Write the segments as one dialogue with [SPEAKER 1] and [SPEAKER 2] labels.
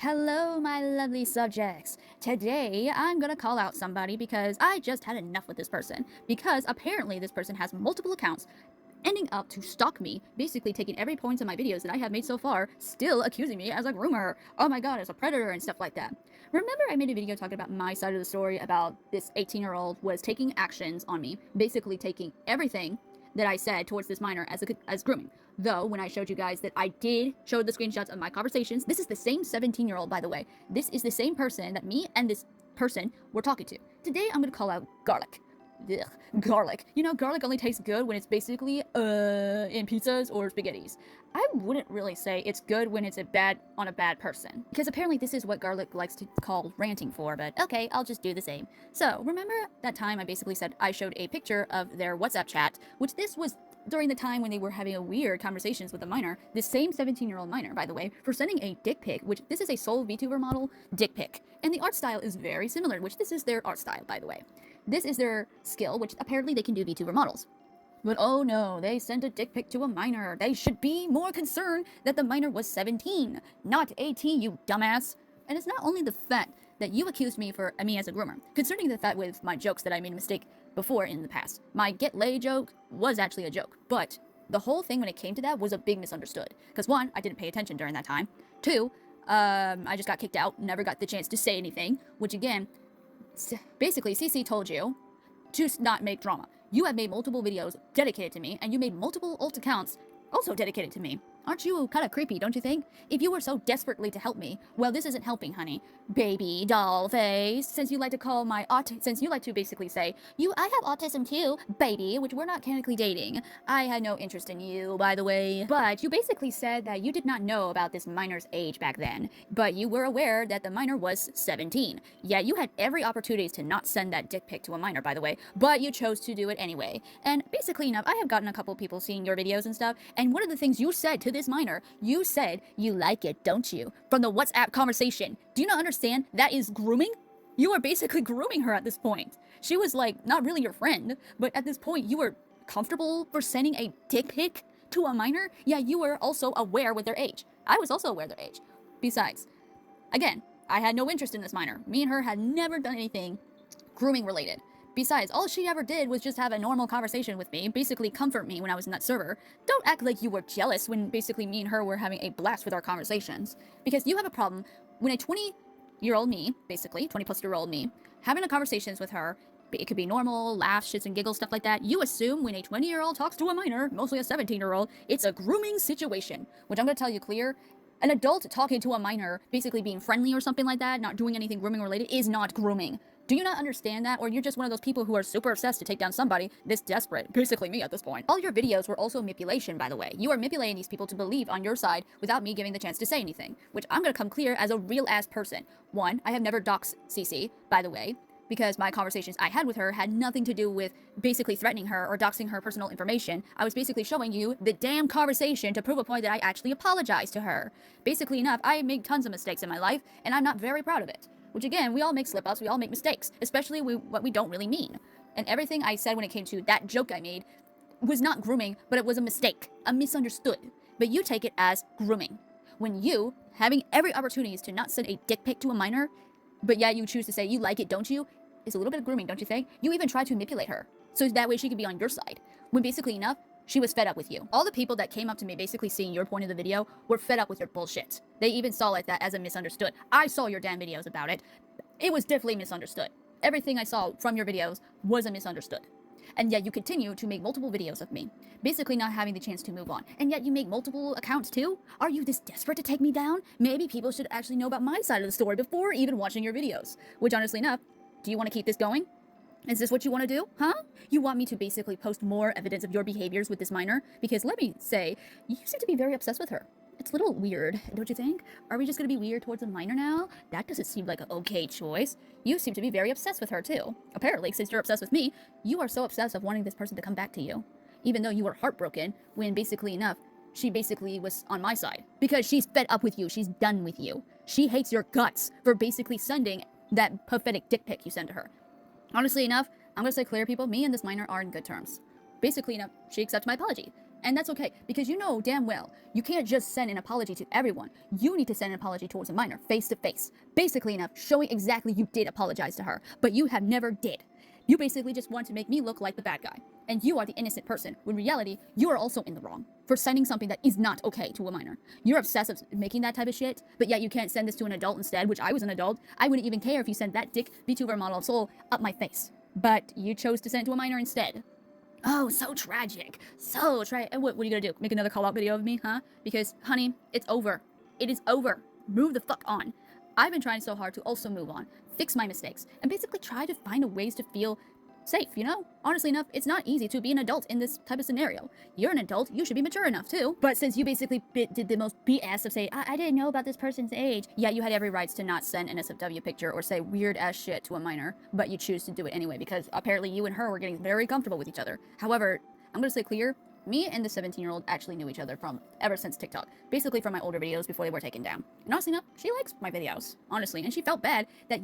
[SPEAKER 1] Hello, my lovely subjects. Today, I'm gonna call out somebody because I just had enough with this person. Because apparently this person has multiple accounts, ending up to stalk me, basically taking every point of my videos that I have made so far, still accusing me as a groomer. Oh my god, as a predator and stuff like that. Remember I made a video talking about my side of the story about this 18-year-old was taking actions on me, basically taking everything that I said towards this minor as grooming. Though, when I showed you guys that I did show the screenshots of my conversations, this is the same 17-year-old, by the way. This is the same person that me and this person were talking to. Today, I'm gonna call out garlic. Ugh, garlic. You know, garlic only tastes good when it's basically, in pizzas or spaghettis. I wouldn't really say it's good when it's on a bad person. Because apparently this is what garlic likes to call ranting for, but okay, I'll just do the same. So, remember that time I basically said I showed a picture of their WhatsApp chat, which this was during the time when they were having a weird conversations with a minor, this same 17-year-old minor, by the way, for sending a dick pic, which this is a Soul VTuber model dick pic. And the art style is very similar, which this is their art style, by the way. This is their skill, which apparently they can do VTuber models. But oh no, they sent a dick pic to a minor. They should be more concerned that the minor was 17, not 18, you dumbass. And it's not only the fact that you accused me as a groomer, concerning the fact with my jokes that I made a mistake before in the past. My get laid joke was actually a joke, but the whole thing when it came to that was a big misunderstood. Because one, I didn't pay attention during that time. Two, I just got kicked out, never got the chance to say anything, which again, basically CC told you to not make drama. You have made multiple videos dedicated to me, and you made multiple alt accounts also dedicated to me. Aren't you kind of creepy, don't you think? If you were so desperately to help me, well, this isn't helping, honey. Baby doll face. Since you like to basically say, I have autism too, baby, which we're not technically dating. I had no interest in you, by the way. But you basically said that you did not know about this minor's age back then, but you were aware that the minor was 17. Yeah, you had every opportunity to not send that dick pic to a minor, by the way, but you chose to do it anyway. And basically enough, I have gotten a couple people seeing your videos and stuff, and one of the things you said to this minor, you said, you like it, don't you? From the WhatsApp conversation. Do you not understand? That is grooming? You are basically grooming her at this point. She was like, not really your friend, but at this point you were comfortable for sending a dick pic to a minor? Yeah, you were also aware with their age. I was also aware of their age. Besides, again, I had no interest in this minor. Me and her had never done anything grooming related. Besides, all she ever did was just have a normal conversation with me, basically comfort me when I was in that server. Don't act like you were jealous when basically me and her were having a blast with our conversations. Because you have a problem when a 20-year-old me, basically, 20-plus-year-old me, having a conversations with her, it could be normal, laughs, shits and giggles, stuff like that. You assume when a 20-year-old talks to a minor, mostly a 17-year-old, it's a grooming situation. Which I'm going to tell you clear, an adult talking to a minor, basically being friendly or something like that, not doing anything grooming related, is not grooming. Do you not understand that? Or you're just one of those people who are super obsessed to take down somebody this desperate. Basically me at this point. All your videos were also manipulation, by the way. You are manipulating these people to believe on your side without me giving the chance to say anything. Which I'm gonna come clear as a real-ass person. One, I have never doxed CC, by the way, because my conversations I had with her had nothing to do with basically threatening her or doxing her personal information. I was basically showing you the damn conversation to prove a point that I actually apologized to her. Basically enough, I made tons of mistakes in my life, and I'm not very proud of it. Which again, we all make slip-ups, we all make mistakes, especially what we don't really mean. And everything I said when it came to that joke I made was not grooming, but it was a mistake, a misunderstood. But you take it as grooming. When you, having every opportunity to not send a dick pic to a minor, but yet you choose to say you like it, don't you? It's a little bit of grooming, don't you think? You even try to manipulate her, so that way she could be on your side. When basically enough, she was fed up with you. All the people that came up to me basically seeing your point of the video were fed up with your bullshit. They even saw it that as a misunderstood. I saw your damn videos about it. It was definitely misunderstood. Everything I saw from your videos was a misunderstood. And yet you continue to make multiple videos of me, basically not having the chance to move on. And yet you make multiple accounts too? Are you this desperate to take me down? Maybe people should actually know about my side of the story before even watching your videos. Which honestly enough, do you want to keep this going? Is this what you want to do? Huh? You want me to basically post more evidence of your behaviors with this minor? Because let me say, you seem to be very obsessed with her. It's a little weird, don't you think? Are we just going to be weird towards a minor now? That doesn't seem like an okay choice. You seem to be very obsessed with her too. Apparently, since you're obsessed with me, you are so obsessed of wanting this person to come back to you. Even though you were heartbroken when basically enough, she basically was on my side. Because she's fed up with you, she's done with you. She hates your guts for basically sending that pathetic dick pic you sent to her. Honestly enough, I'm gonna say clear, people, me and this minor are in good terms. Basically enough, she accepts my apology. And that's okay, because you know damn well you can't just send an apology to everyone. You need to send an apology towards a minor, face to face. Basically enough, showing exactly you did apologize to her, but you have never did. You basically just want to make me look like the bad guy, and you are the innocent person, when in reality, you are also in the wrong for sending something that is not okay to a minor. You're obsessed with making that type of shit, but yet you can't send this to an adult instead, which I was an adult. I wouldn't even care if you sent that dick VTuber model of soul up my face. But you chose to send it to a minor instead. Oh, so tragic. So tragic. What are you gonna do? Make another call-out video of me, huh? Because, honey, it's over. It is over. Move the fuck on. I've been trying so hard to also move on, fix my mistakes, and basically try to find ways to feel safe, you know? Honestly enough, it's not easy to be an adult in this type of scenario. You're an adult, you should be mature enough too. But since you basically did the most BS of say, I didn't know about this person's age, yeah, you had every right to not send an SFW picture or say weird ass shit to a minor, but you choose to do it anyway because apparently you and her were getting very comfortable with each other. However, I'm gonna say clear, me and the 17-year-old actually knew each other from ever since TikTok, basically from my older videos before they were taken down. And honestly enough, she likes my videos, honestly, and she felt bad that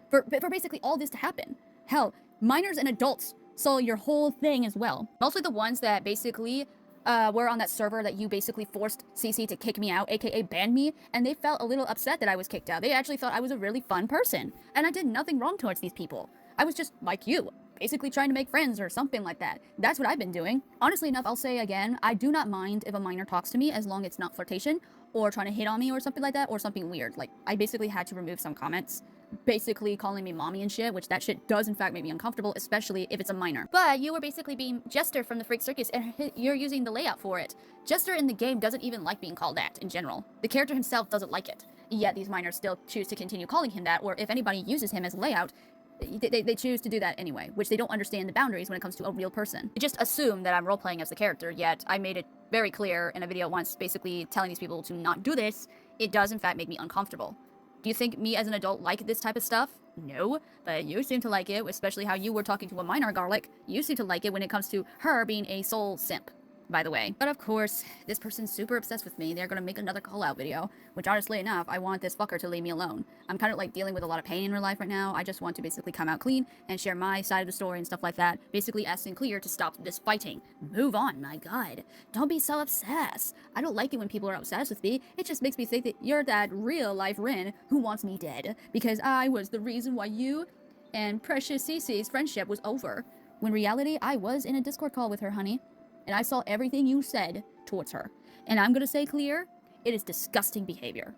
[SPEAKER 1] for basically all this to happen. Hell, minors and adults saw your whole thing as well. Mostly the ones that basically were on that server that you basically forced CC to kick me out, aka ban me, and they felt a little upset that I was kicked out. They actually thought I was a really fun person, and I did nothing wrong towards these people. I was just like you, basically trying to make friends or something like that. That's what I've been doing. Honestly enough, I'll say again, I do not mind if a minor talks to me as long as it's not flirtation or trying to hit on me or something like that, or something weird. Like, I basically had to remove some comments basically calling me mommy and shit, which that shit does in fact make me uncomfortable, especially if it's a minor. But you were basically being Jester from the Freak Circus, and you're using the layout for it. Jester in the game doesn't even like being called that in general. The character himself doesn't like it, yet these minors still choose to continue calling him that, or if anybody uses him as layout, they choose to do that anyway, which they don't understand the boundaries when it comes to a real person. They just assume that I'm role-playing as the character, yet I made it very clear in a video once, basically telling these people to not do this. It does in fact make me uncomfortable. Do you think me as an adult like this type of stuff? No, but you seem to like it, especially how you were talking to a minor, Garlic. You seem to like it when it comes to her being a soul simp, by the way. But of course, this person's super obsessed with me. They're gonna make another call-out video, which honestly enough, I want this fucker to leave me alone. I'm kind of like dealing with a lot of pain in her life right now. I just want to basically come out clean and share my side of the story and stuff like that. Basically asking Clear to stop this fighting. Move on, my god. Don't be so obsessed. I don't like it when people are obsessed with me. It just makes me think that you're that real-life Ren who wants me dead, because I was the reason why you and Precious Cece's friendship was over. When reality, I was in a Discord call with her, honey. And I saw everything you said towards her. And I'm gonna say clear, it is disgusting behavior.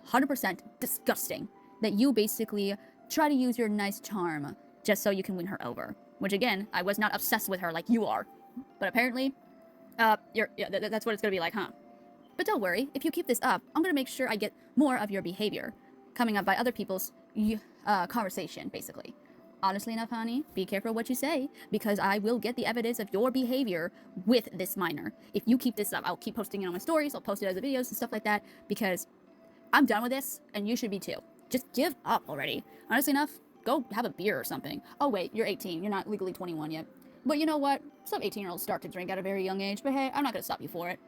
[SPEAKER 1] 100% disgusting that you basically try to use your nice charm just so you can win her over. Which again, I was not obsessed with her like you are. But apparently, that's what it's gonna be like, huh? But don't worry, if you keep this up, I'm gonna make sure I get more of your behavior coming up by other people's conversation, basically. Honestly enough, honey, be careful what you say, because I will get the evidence of your behavior with this minor. If you keep this up, I'll keep posting it on my stories, I'll post it as videos and stuff like that, because I'm done with this, and you should be too. Just give up already. Honestly enough, go have a beer or something. Oh wait, you're 18, you're not legally 21 yet. But you know what? Some 18-year-olds start to drink at a very young age, but hey, I'm not gonna stop you for it.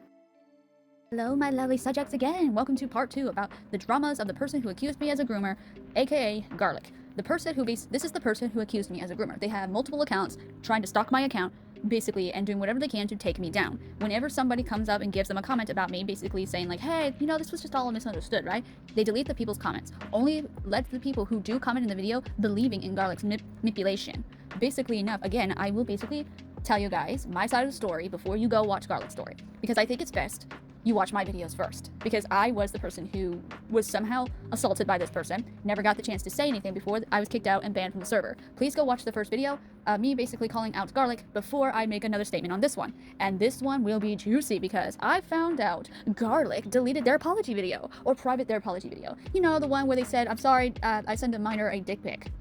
[SPEAKER 1] Hello, my lovely subjects again. Welcome to part 2 about the dramas of the person who accused me as a groomer, aka Garlic. The person who this is the person who accused me as a groomer. They have multiple accounts trying to stalk my account, basically, and doing whatever they can to take me down. Whenever somebody comes up and gives them a comment about me, basically saying like, hey, you know, this was just all misunderstood, right? They delete the people's comments. Only let the people who do comment in the video believing in Garlic's manipulation. Basically enough, again, I will basically tell you guys my side of the story before you go watch Garlic's story, because I think it's best you watch my videos first, because I was the person who was somehow assaulted by this person, never got the chance to say anything before I was kicked out and banned from the server. Please go watch the first video, me basically calling out Garlic before I make another statement on this one. And this one will be juicy because I found out Garlic deleted their apology video, or private their apology video. You know, the one where they said, I'm sorry, I sent a minor a dick pic.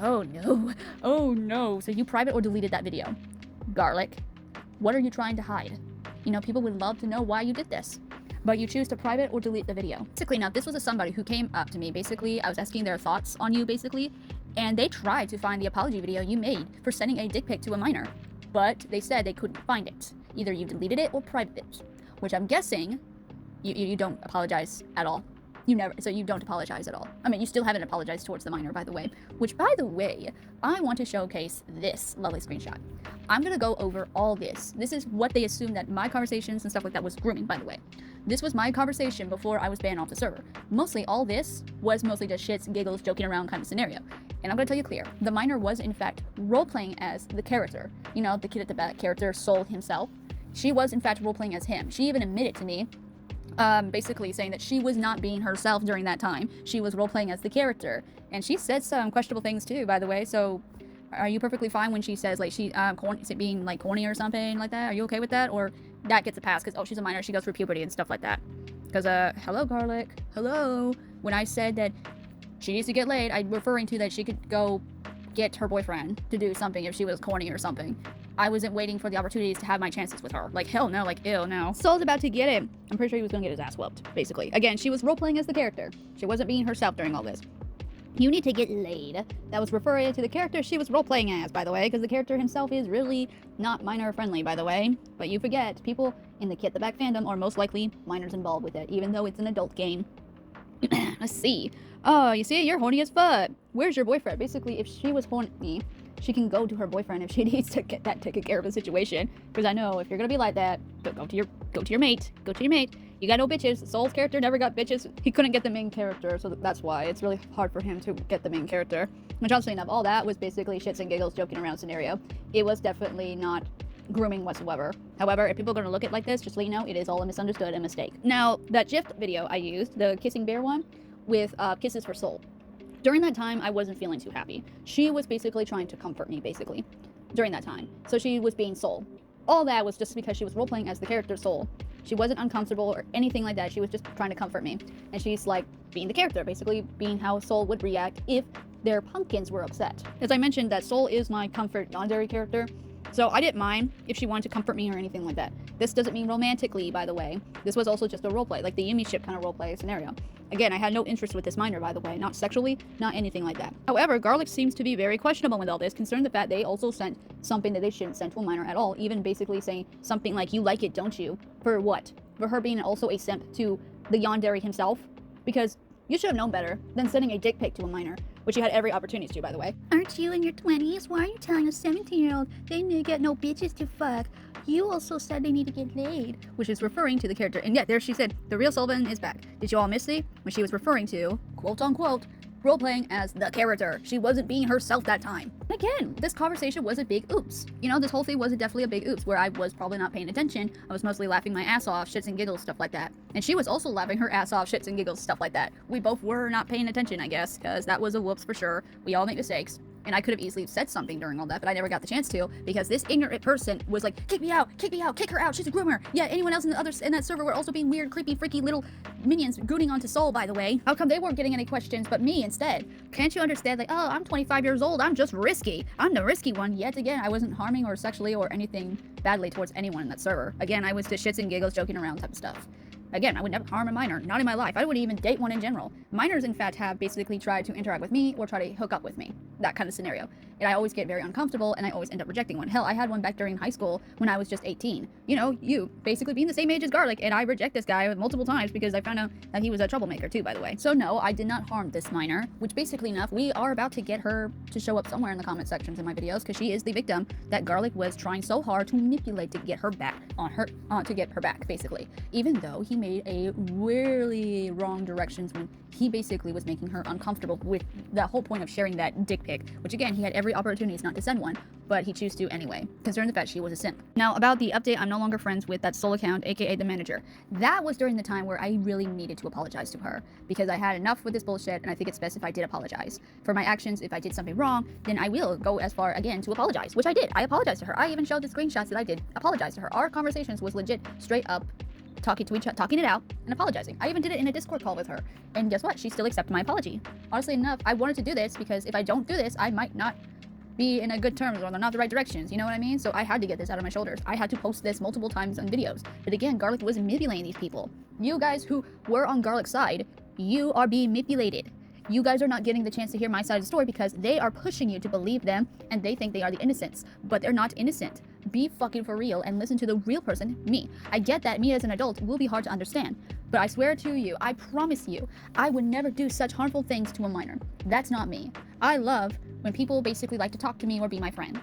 [SPEAKER 1] Oh no, oh no. So you private or deleted that video. Garlic, what are you trying to hide? You know, people would love to know why you did this, but you choose to private or delete the video. Basically, now, this was somebody who came up to me, basically, I was asking their thoughts on you, basically, and they tried to find the apology video you made for sending a dick pic to a minor, but they said they couldn't find it. Either you deleted it or private it, which I'm guessing you don't apologize at all. so you don't apologize at all. I mean, you still haven't apologized towards the minor, by the way. Which, by the way, I want to showcase this lovely screenshot. I'm gonna go over all this. This is what they assumed that my conversations and stuff like that was grooming, by the way. This was my conversation before I was banned off the server. Mostly all this was mostly just shits and giggles, joking around kind of scenario. And I'm gonna tell you clear, the minor was in fact role-playing as the character. You know, the kid at the back character, Soul himself. She was in fact role-playing as him. She even admitted to me, basically saying that she was not being herself during that time. She was role-playing as the character. And she said some questionable things too, by the way, so are you perfectly fine when she says, like, she, being, like, corny or something like that? Are you okay with that? Or that gets a pass because, oh, she's a minor, she goes through puberty and stuff like that. Because, hello, Garlic. Hello. When I said that she needs to get laid, I'm referring to that she could go get her boyfriend to do something if she was corny or something. I wasn't waiting for the opportunities to have my chances with her. Like, hell no, like, ew, no. Soul's about to get him. I'm pretty sure he was gonna get his ass whooped, basically. Again, she was role-playing as the character. She wasn't being herself during all this. You need to get laid. That was referring to the character she was role-playing as, by the way, because the character himself is really not minor-friendly, by the way. But you forget, people in the Kit the Back fandom are most likely minors involved with it, even though it's an adult game. Let's see. Oh, you see, you're horny as fuck. Where's your boyfriend? Basically, if she was horny, she can go to her boyfriend if she needs to get that taken care of the situation. Because I know if you're gonna be like that, go to your mate. Go to your mate. You got no bitches. Soul's character never got bitches. He couldn't get the main character, so that's why it's really hard for him to get the main character. Which, honestly enough, all that was basically shits and giggles, joking around scenario. It was definitely not grooming whatsoever. However, if people are gonna look at it like this, just so you know, it is all a misunderstood and mistake. Now, that GIF video I used, the kissing bear one, with kisses for Soul. During that time, I wasn't feeling too happy. She was basically trying to comfort me, basically, during that time. So she was being Soul. All that was just because she was role-playing as the character Soul. She wasn't uncomfortable or anything like that. She was just trying to comfort me. And she's like being the character, basically being how Soul would react if their pumpkins were upset. As I mentioned, that Soul is my comfort non-dairy character. So I didn't mind if she wanted to comfort me or anything like that. This doesn't mean romantically, by the way. This was also just a roleplay, like the Yumi ship kind of roleplay scenario. Again, I had no interest with this minor, by the way. Not sexually, not anything like that. However, Garlic seems to be very questionable with all this, concerning the fact they also sent something that they shouldn't send to a minor at all. Even basically saying something like, you like it, don't you? For what? For her being also a simp to the yandere himself? Because you should have known better than sending a dick pic to a minor, which you had every opportunity to, by the way.
[SPEAKER 2] Aren't you in your 20s? Why are you telling a 17-year-old they need to get no bitches to fuck? You also said they need to get laid.
[SPEAKER 1] Which is referring to the character. And yeah, there she said, the real Sylvan is back. Did you all miss it? When she was referring to, quote unquote, role-playing as the character. She wasn't being herself that time. Again, this conversation was a big oops. You know, this whole thing was definitely a big oops, where I was probably not paying attention. I was mostly laughing my ass off, shits and giggles, stuff like that. And she was also laughing her ass off, shits and giggles, stuff like that. We both were not paying attention, I guess, because that was a whoops for sure. We all make mistakes. And I could have easily said something during all that, but I never got the chance to, because this ignorant person was like, kick me out, kick her out, she's a groomer. Yeah, anyone else in that server were also being weird, creepy, freaky little minions gooning onto Soul, by the way. How come they weren't getting any questions, but me instead? Can't you understand, like, oh, I'm 25 years old, I'm just risky. I'm the risky one. Yet again, I wasn't harming or sexually or anything badly towards anyone in that server. Again, I was just shits and giggles, joking around type of stuff. Again, I would never harm a minor, not in my life. I wouldn't even date one in general. Minors, in fact, have basically tried to interact with me or try to hook up with me. That kind of scenario. And I always get very uncomfortable, and I always end up rejecting one. Hell, I had one back during high school when I was just 18. You know, you basically being the same age as Garlic, and I reject this guy multiple times because I found out that he was a troublemaker too, by the way. So no, I did not harm this minor, which basically enough, we are about to get her to show up somewhere in the comment sections in my videos, because she is the victim that Garlic was trying so hard to manipulate to get her back on her, to get her back, basically. Even though he made a really wrong directions when he basically was making her uncomfortable with the whole point of sharing that dick pic, which again, he had every opportunity not to send one, but he chose to anyway, considering the fact she was a simp. Now, about the update, I'm no longer friends with that Soul account, aka the manager. That was during the time where I really needed to apologize to her, because I had enough with this bullshit, and I think it's best if I did apologize. For my actions, if I did something wrong, then I will go as far again to apologize, which I did. I apologized to her. I even showed the screenshots that I did apologize to her. Our conversations was legit, straight up, talking it out and apologizing. I even did it in a Discord call with her, and guess what? She still accepted my apology. Honestly enough, I wanted to do this because if I don't do this, I might not be in a good terms or not the right directions, you know what I mean? So I had to get this out of my shoulders. I had to post this multiple times on videos. But again, Garlic was manipulating these people. You guys who were on Garlic's side, you are being manipulated. You guys are not getting the chance to hear my side of the story because they are pushing you to believe them, and they think they are the innocents, but they're not innocent. be fucking for real and listen to the real person, me. I get that me as an adult will be hard to understand, but I swear to you, I promise you, I would never do such harmful things to a minor. That's not me. I love when people basically like to talk to me or be my friend,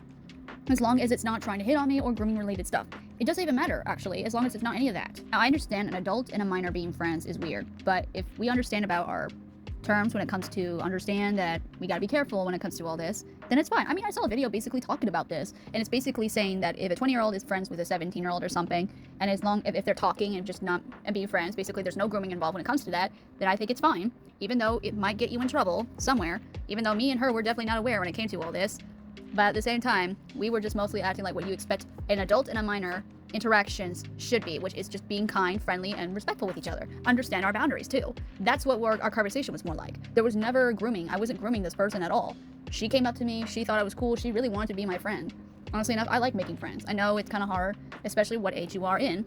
[SPEAKER 1] as long as it's not trying to hit on me or grooming related stuff. It doesn't even matter, actually, as long as it's not any of that. Now, I understand an adult and a minor being friends is weird, but if we understand about our terms when it comes to understand that we gotta be careful when it comes to all this, then it's fine. I mean, I saw a video basically talking about this, and it's basically saying that if a 20-year-old is friends with a 17-year-old or something, and as long if they're talking and just not and being friends, basically there's no grooming involved when it comes to that, then I think it's fine, even though it might get you in trouble somewhere, even though me and her were definitely not aware when it came to all this. But at the same time, we were just mostly acting like what you expect an adult and a minor interactions should be, which is just being kind, friendly, and respectful with each other. Understand our boundaries too. That's what our conversation was more like. There was never grooming. I wasn't grooming this person at all. She came up to me, she thought I was cool, she really wanted to be my friend. Honestly enough, I like making friends. I know it's kind of hard, especially what age you are in.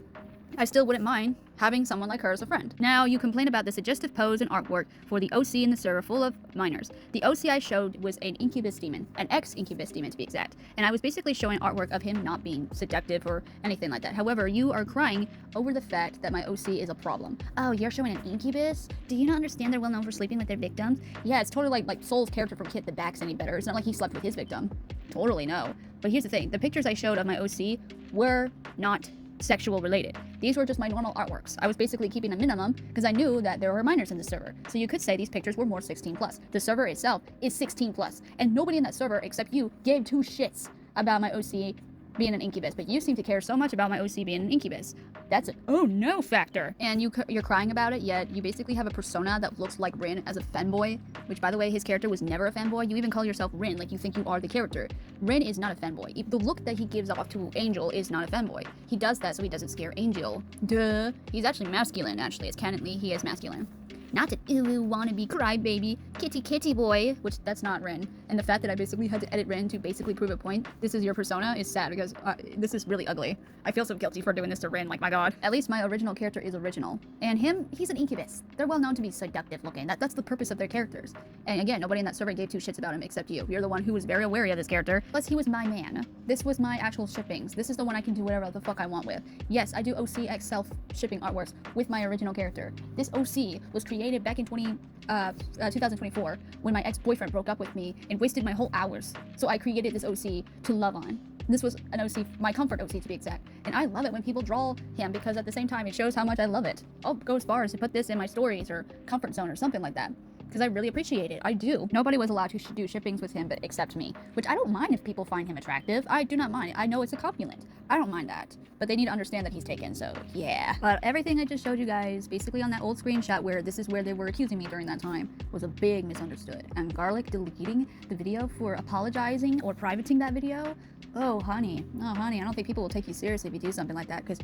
[SPEAKER 1] I still wouldn't mind having someone like her as a friend. Now, you complain about the suggestive pose and artwork for the OC in the server full of minors. The OC I showed was an incubus demon, an ex-incubus demon to be exact, and I was basically showing artwork of him not being seductive or anything like that. However, you are crying over the fact that my OC is a problem. Oh, you're showing an incubus? Do you not understand they're well known for sleeping with their victims? Yeah, it's totally like Soul's character from Kit the Back's any better. It's not like he slept with his victim. Totally no. But here's the thing, the pictures I showed of my OC were not sexual related. These were just my normal artworks. I was basically keeping a minimum because I knew that there were minors in the server. So you could say these pictures were more 16 plus. The server itself is 16 plus, and nobody in that server except you gave two shits about my OC being an incubus, but you seem to care so much about my OC being an incubus. That's an oh no factor. And you're crying about it, yet you basically have a persona that looks like Rin as a fanboy, which by the way, his character was never a fanboy. You even call yourself Rin, like you think you are the character. Rin is not a fanboy. The look that he gives off to Angel is not a fanboy. He does that so he doesn't scare Angel. Duh. He's actually masculine, actually. It's canonly, he is masculine. Not an ooh wannabe crybaby, kitty boy, which that's not Rin. And the fact that I basically had to edit Rin to basically prove a point, this is your persona, is sad because this is really ugly. I feel so guilty for doing this to Rin, like my god. At least my original character is original. And him, he's an incubus. They're well known to be seductive looking. That's the purpose of their characters. And again, nobody in that server gave two shits about him except you. You're the one who was very wary of this character. Plus, he was my man. This was my actual shippings. This is the one I can do whatever the fuck I want with. Yes, I do OC X self shipping artworks with my original character. This OC was created back in 2024 when my ex-boyfriend broke up with me and wasted my whole hours. So I created this OC to love on. This was an OC, my comfort OC to be exact. And I love it when people draw him because at the same time it shows how much I love it. I'll go as far as to put this in my stories or comfort zone or something like that. Because I really appreciate it. I do. Nobody was allowed to do shippings with him but except me. Which I don't mind if people find him attractive. I do not mind. I know it's a copulent. I don't mind that. But they need to understand that he's taken, so yeah. But everything I just showed you guys, basically on that old screenshot where this is where they were accusing me during that time, was a big misunderstood. And Garlic deleting the video for apologizing or privating that video? Oh, honey, I don't think people will take you seriously if you do something like that, because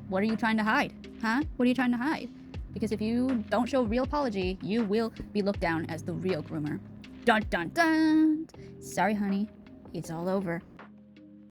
[SPEAKER 1] what are you trying to hide? Huh? What are you trying to hide? Because if you don't show real apology, you will be looked down as the real groomer. Dun dun dun! Sorry, honey. It's all over.